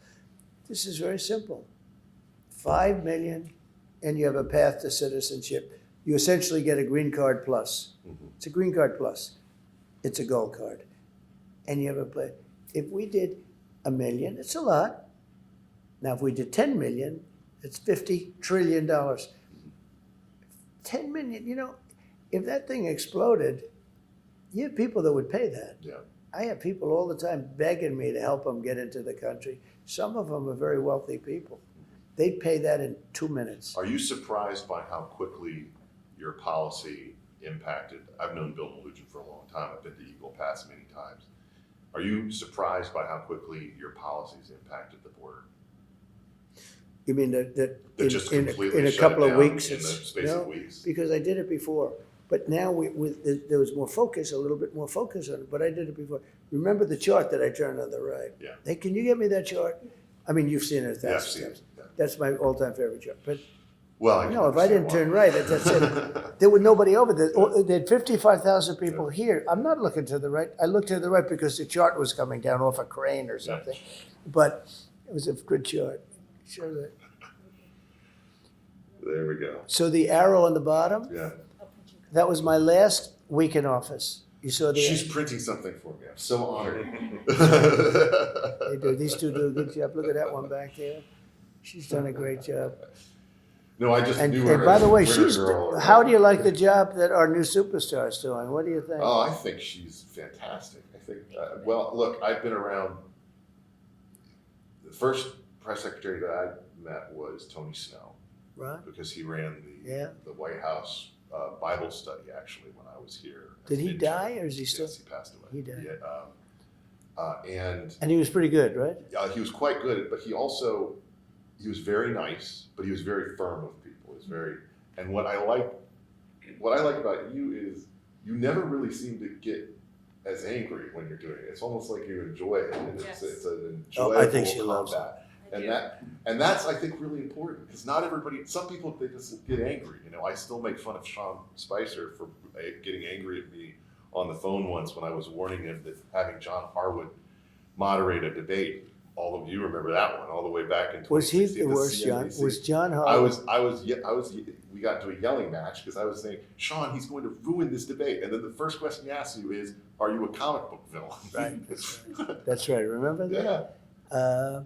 This is very simple. 5 million and you have a path to citizenship. You essentially get a green card plus. Mhm. It's a green card plus. It's a gold card. And you have a play. If we did 1 million, it's a lot. Now, if we did 10 million, it's $50 trillion. 10 million, if that thing exploded, you have people that would pay that. Yeah. I have people all the time begging me to help them get into the country. Some of them are very wealthy people. They'd pay that in 2 minutes. Are you surprised by how quickly your policy impacted? I've known Bill Melugin for a long time. I've been to Eagle Pass many times. Are you surprised by how quickly your policies impacted the border? You mean that That just in completely a shut couple it of down weeks? in the space no, of weeks? because I did it before. But now there was more focus, a little bit more focus on it, but I did it before. Remember the chart that I turned on the right? Yeah. Hey, can you get me that chart? I mean, you've seen it a Yeah, I've thousand seen times. it. Yeah. That's my all-time favorite chart. But Well, I can no, if I didn't understand turn why. right, that's it. There was nobody over there. There had 55,000 people here. I'm not looking to the right. I looked to the right because the chart was coming down off a crane or something. But it was a good chart. Sure that. There we go. So the arrow on the bottom, Yeah. that was my last week in office. You saw the. She's printing something for me. I'm so honored. They do. These two do a good job. Look at that one back there. She's done a great job. No, I just And, knew her. and by as the a way, Twitter she's. girl or How do you whatever. like the job that our new superstar is doing? What do you think? Oh, I think she's fantastic. I think, well, look, I've been around. The first press secretary that I met was Tony Snow, Right? because he ran Yeah. the White House Bible study actually when I was here. as Did an he intern. die or is he still? Yes, he passed away. He died. And And he was pretty good, right? he was quite good, but he was very nice, but he was very firm with people. He was very, and what I like about you is you never really seem to get as angry when you're doing it. It's almost like you enjoy it, and Yes. it's an Oh, enjoyable I think she loves it. combat. I And do. that's I think really important because not everybody. Some people they just get angry. You know, I still make fun of Sean Spicer for getting angry at me on the phone once when I was warning him that having John Harwood moderate a debate. All of you remember that one, all the way back in 2016. Was he the at worst, John? CNBC. Was John I Harwood? was. We got into a yelling match because I was saying, Sean, he's going to ruin this debate. And then the first question he asks you is, "Are you a comic book villain?" Right. That's right. Remember that? Yeah.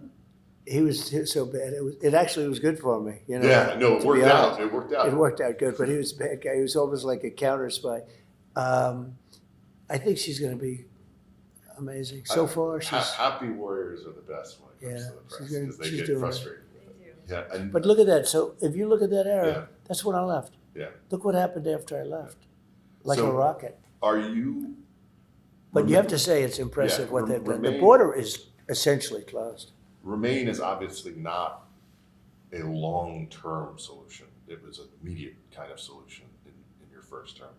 He was so bad. It actually was good for me. You know. Yeah. No, it to worked be out. honest. It worked out. It worked out good, but he was a bad guy. He was almost like a counter spy. I think she's going to be amazing. So far, she's. Happy warriors are the best when it comes Yeah, to the she's press gonna- because they she's get doing it. frustrated. They do. Yeah. And But look at that. So if you look at that era, Yeah. that's when I left. Yeah. Look what happened after I left. Like So- a rocket. are you? But you have to say it's impressive Yeah, what they've done. The remain- border is essentially closed. Remain is obviously not a long-term solution. It was an immediate kind of solution in your first term.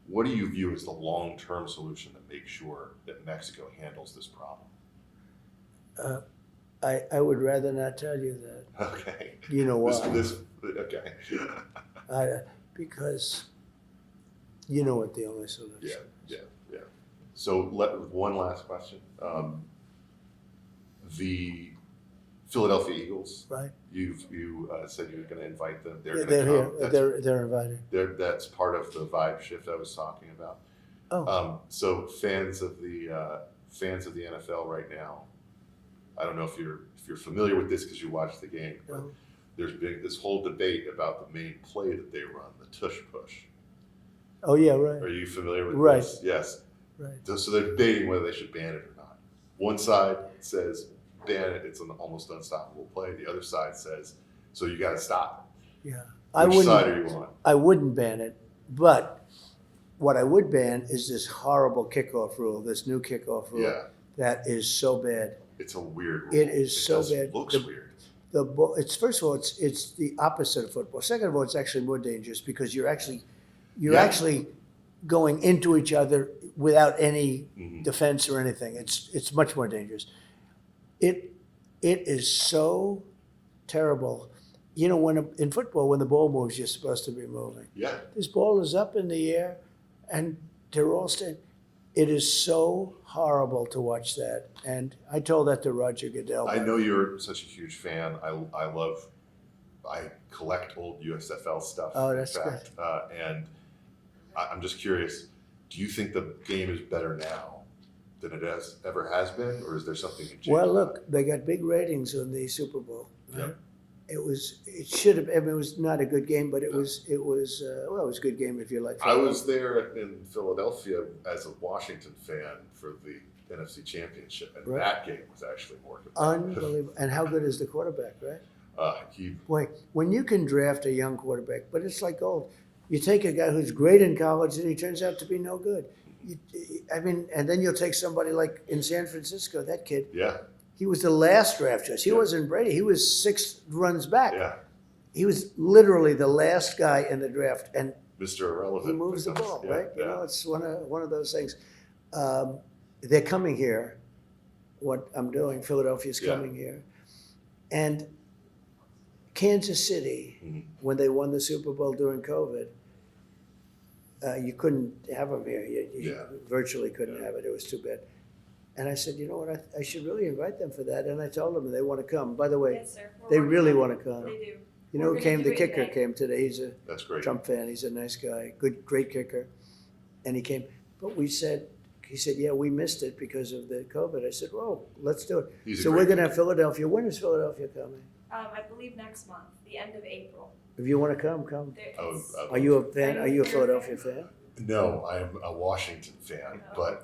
What do you view as the long-term solution that makes sure that Mexico handles this problem? I would rather not tell you that. Okay. You know why? Okay. Because you know what the only solution Yeah, is. yeah. So one last question. The Philadelphia Eagles, Right? you said you were going to invite them. Yeah, They're they're going to here. come. They're invited. That's part of the vibe shift I was talking about. Oh, So fans of the NFL right now, I don't know if you're familiar with this because you watched the game, but no. there's been this whole debate about the main play that they run, the tush push. Oh yeah, Are right, you familiar with Right. this? Yes. right. So they're debating whether they should ban it or not. One side says ban it; it's an almost unstoppable play. The other side says, so you got to stop Yeah, it. I Which wouldn't. side are you on? I wouldn't ban it, but what I would ban is this horrible kickoff rule. This new kickoff rule Yeah, that is so bad. it's a weird rule. It is so just bad. Looks The- weird. The ball. It's first of all, it's the opposite of football. Second of all, it's actually more dangerous because you're actually Yeah. going into each other without any Mhm. defense or anything. It's much more dangerous. It is so terrible. You know, in football, when the ball moves, you're supposed to be moving. Yeah, This ball is up in the air, and they're all standing. It is so horrible to watch that. And I told that to Roger Goodell. I know you're such a huge fan. I collect old USFL stuff. Oh, in that's fact. And I'm just curious, do you think the game is better now than it ever has been, or is there something to change? Well, about look, they got big ratings on the Super Bowl. Right? Yep. It should have. I mean, it was not a good game, but it was a good game if you like. I was there in Philadelphia as a Washington fan for the NFC Championship, and Right. that game was actually more competitive. Unbelievable. And how good is the quarterback, right? He, Boy, when you can draft a young quarterback, but it's like gold. You take a guy who's great in college and he turns out to be no good. And then you'll take somebody like in San Francisco, that kid. yeah, He was the last draft choice. He Yeah. wasn't Brady. He was 6 runs back. yeah, He was literally the last guy in the draft, and Mr. Irrelevant. he moves the becomes- ball, yeah, right? You yeah. know, it's one of those things. They're coming here. What I'm doing, Philadelphia's Yeah. coming here, and Kansas City, Mhm. when they won the Super Bowl during COVID, you couldn't have them here. You Yeah. virtually couldn't Yeah. have it. It was too bad. And I said, you know what? I should really invite them for that. And I told them they want to come. By the way, Yes, sir. We're they working really on it. want to come. They do. You know We're who came? gonna The do it kicker today. came today. He's a That's great. Trump fan. He's a nice guy. Great kicker. And he came. But he said, yeah, we missed it because of the COVID. I said, well, let's do it. He's a So great we're going to kid. have Philadelphia. When is Philadelphia coming? I believe next month, the end of April. If you want to come, come. There I would- is- I would- Are you a fan? Are you a Philadelphia fan? No, I am a Washington fan, but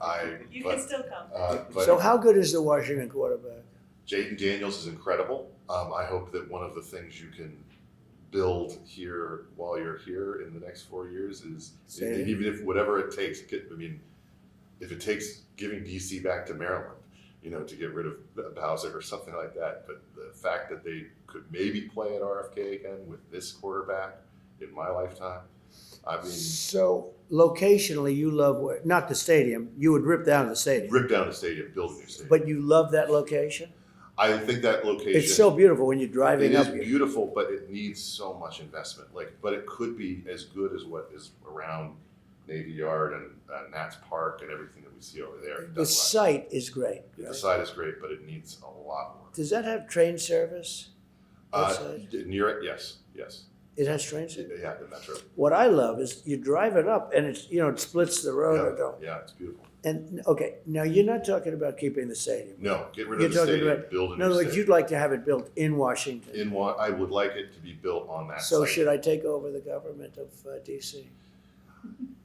You can still come. but So how good is the Washington quarterback? Jaden Daniels is incredible. I hope that one of the things you can build here while you're here in the next 4 years is Say it. even if whatever it takes. If it takes giving DC back to Maryland, to get rid of Bowser or something like that. But the fact that they could maybe play at RFK again with this quarterback in my lifetime, I mean, So locationally, you love where, not the stadium, you would rip down the stadium, rip down the stadium, build a new stadium. but you love that location? I think that location. It's so beautiful when you're It driving is up here. beautiful, but it needs so much investment. But it could be as good as what is around Navy Yard and Nats Park and everything that we see over there. It The does site is great. right. The right? site is great, but it needs a lot more. Does that have train service? That site? Near it, yes. It has train service? Yeah, the metro. What I love is you drive it up and it's, it splits the road. or don't. Yeah, it's beautiful. And, okay, now you're not talking about keeping the stadium. No, get rid You're of the talking stadium, about- build a In new other words, stadium. you'd like to have it built in Washington. I would like it to be built on that So site. should I take over the government of DC?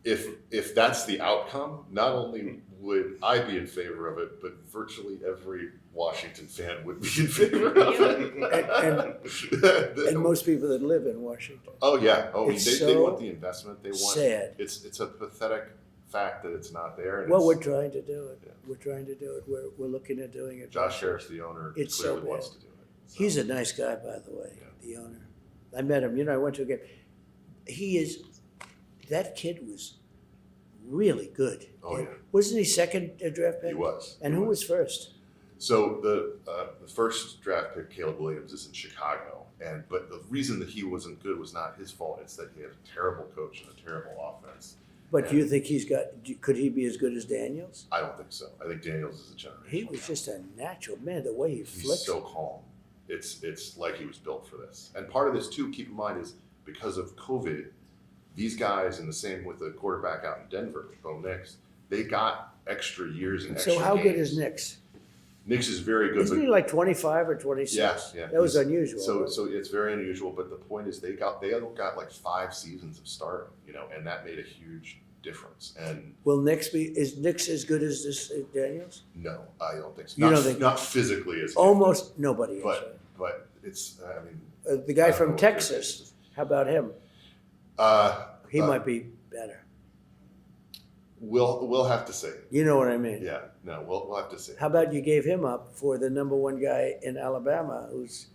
If that's the outcome, not only would I be in favor of it, but virtually every Washington fan would be in favor of it. And most people that live in Washington. Oh yeah. Oh, It's they so want the investment. They want. sad. It's a pathetic fact that it's not there. And Well, we're it's- trying to do it. Yeah. We're trying to do it. We're looking at doing it. Josh Harris, the owner, It's so clearly bad. wants to do it. So, He's a nice guy, by the way, Yeah. the owner. I met him. I went to a game. That kid was really good. Oh, yeah. Wasn't he second draft pick? he was. And He who was. was first? So the first draft pick, Caleb Williams, is in Chicago, but the reason that he wasn't good was not his fault. It's that he had a terrible coach and a terrible offense. But do you think could he be as good as Daniels? I don't think so. I think Daniels is a generation. He was just a natural man, the way he He's flicked. so calm. It's like he was built for this. And part of this too, keep in mind, is because of COVID, these guys, and the same with the quarterback out in Denver, Bo Nix, they got extra years and extra So how good games. is Nix? Nix is very good. Isn't but he like 25 or 26? Yeah. That was He's- unusual. So right? so it's very unusual, but the point is they got like 5 seasons of starting, and that made a huge difference. And Is Nix as good as this Daniels? no, I don't think so. You Not, don't think- not physically as good, Almost nobody is. right? but it's I mean The guy I from don't know what Texas, how about him? He uh, might be better. we'll have to see. You know what I mean? Yeah, no, we'll have to see. How about you gave him up for the number one guy in Alabama who's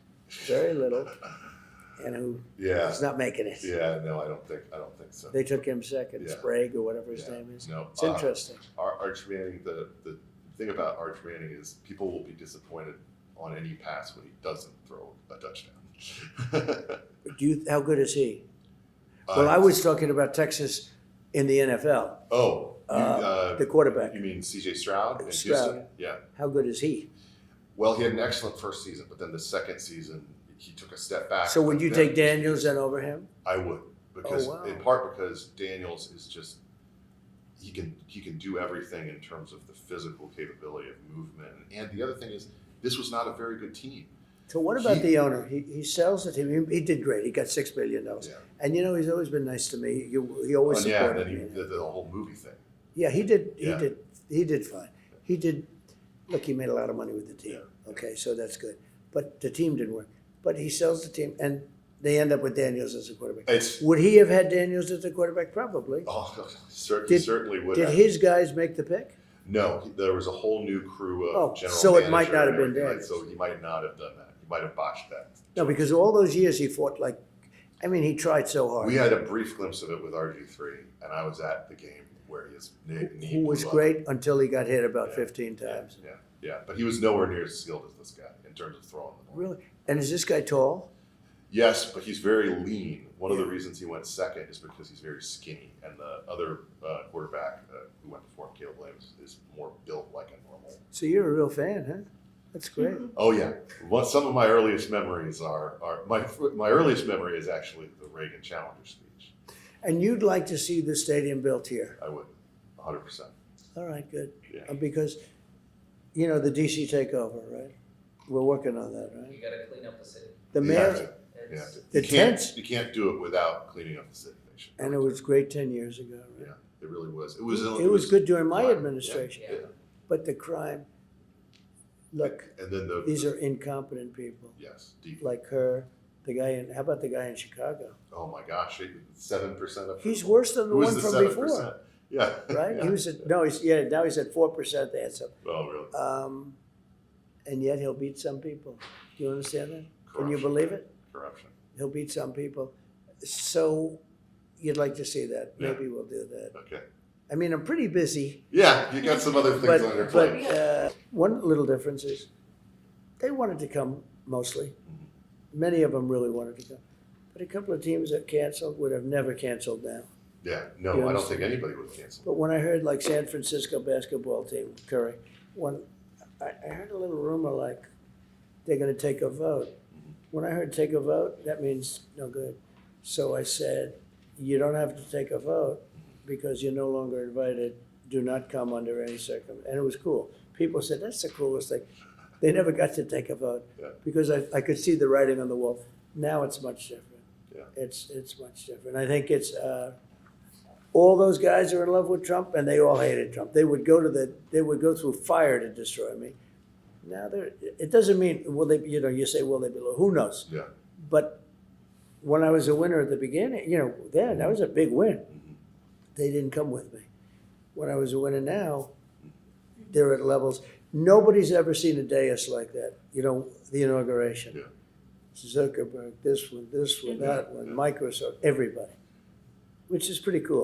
very little and who Yeah, is not making it? yeah, no, I don't think so. They took him second, Yeah. Sprague or whatever his Yeah. name is. No, It's interesting. Arch Manning. The thing about Arch Manning is people will be disappointed on any pass when he doesn't throw a touchdown. How good is he? Well, I was talking about Texas in the NFL, the quarterback. You mean C.J. Stroud in Stroud. Houston? Yeah. How good is he? Well, he had an excellent first season, but then the second season he took a step back. So would you Then- take Daniels then over him? I would, because Oh, wow. in part because Daniels is just he can do everything in terms of the physical capability of movement, and the other thing is this was not a very good team. So what about He- the owner? He sells the team. He did great. He got $6 billion. Yeah. And he's always been nice to me. He always And yeah, and supported then he me. did the whole movie thing. Yeah, he did. Yeah. He did fine. He did. Look, he made a lot of money with the team. Yeah. Okay, so that's good. But the team didn't work. But he sells the team, and they end up with Daniels as a quarterback. It's Would he have had Daniels as a quarterback? Probably. he certainly would. Did have. his guys make the pick? No, there was a whole new crew of Oh, general so it might manager not and have been everything, Daniels. So he might not have done that. He might have botched that. No, because all those years he fought he tried so hard. We had a brief glimpse of it with RG3, and I was at the game where his knee Who was blew up. great until he got hit about Yeah, 15 times. Yeah, but he was nowhere near as skilled as this guy in terms of throwing the ball. Really? And is this guy tall? Yes, but he's very lean. One of the Yeah. reasons he went second is because he's very skinny, and the other quarterback who went before him, Caleb Williams, is more built like a normal. So you're a real fan, huh? That's great. Oh yeah, some of my earliest memories are my earliest memory is actually the Reagan Challenger speech. And you'd like to see the stadium built here? I would, 100%. All right, good. Yeah. Because, the DC takeover, right? We're working on that, right? You gotta clean up the city. The You have mayor, to. You have It's- to. The You can't- tents- You can't do it without cleaning up the city. and it was great 10 years ago, right? Yeah, it really was. It was good during my yeah, administration. Yeah. But the crime, look, And then these are incompetent people, yes, deep. like her, how about the guy in Chicago? Oh my gosh, 7% of. He's worse than the Who was one the from 7%? before, Yeah. right? Yeah. He was now he's at 4%, they had some. Oh really? And yet he'll beat some people. Do you understand that? Can you Corruption. believe it? Corruption. He'll beat some people. So, you'd like to see that, Yeah. maybe we'll do that. Okay. I mean, I'm pretty busy, Yeah, you got some other things on your but, plate. one little difference is, they wanted to come mostly. Mm-hmm. Many of them really wanted to come. But a couple of teams that canceled would have never canceled now. Yeah, You no, I don't understand? think anybody would cancel. But when I heard like San Francisco basketball team, Curry, I heard a little rumor like they're gonna take a vote. When I heard take a vote, that means no good. So I said, you don't have to take a vote because you're no longer invited. Do not come under any circumstance. And it was cool. People said, that's the coolest thing. They never got to take a vote Yeah. because I could see the writing on the wall. Now it's much different. Yeah. It's much different. I think it's, all those guys are in love with Trump, and they all hated Trump. They would go through fire to destroy me. Now it doesn't mean will they? You say will they be? Who knows? Yeah. But when I was a winner at the beginning, then that was a big win. Mhm. They didn't come with me. When I was a winner now, they're at levels. Nobody's ever seen a dais like that. The inauguration. Yeah. Zuckerberg, this one, that one, Microsoft, everybody, which is pretty cool.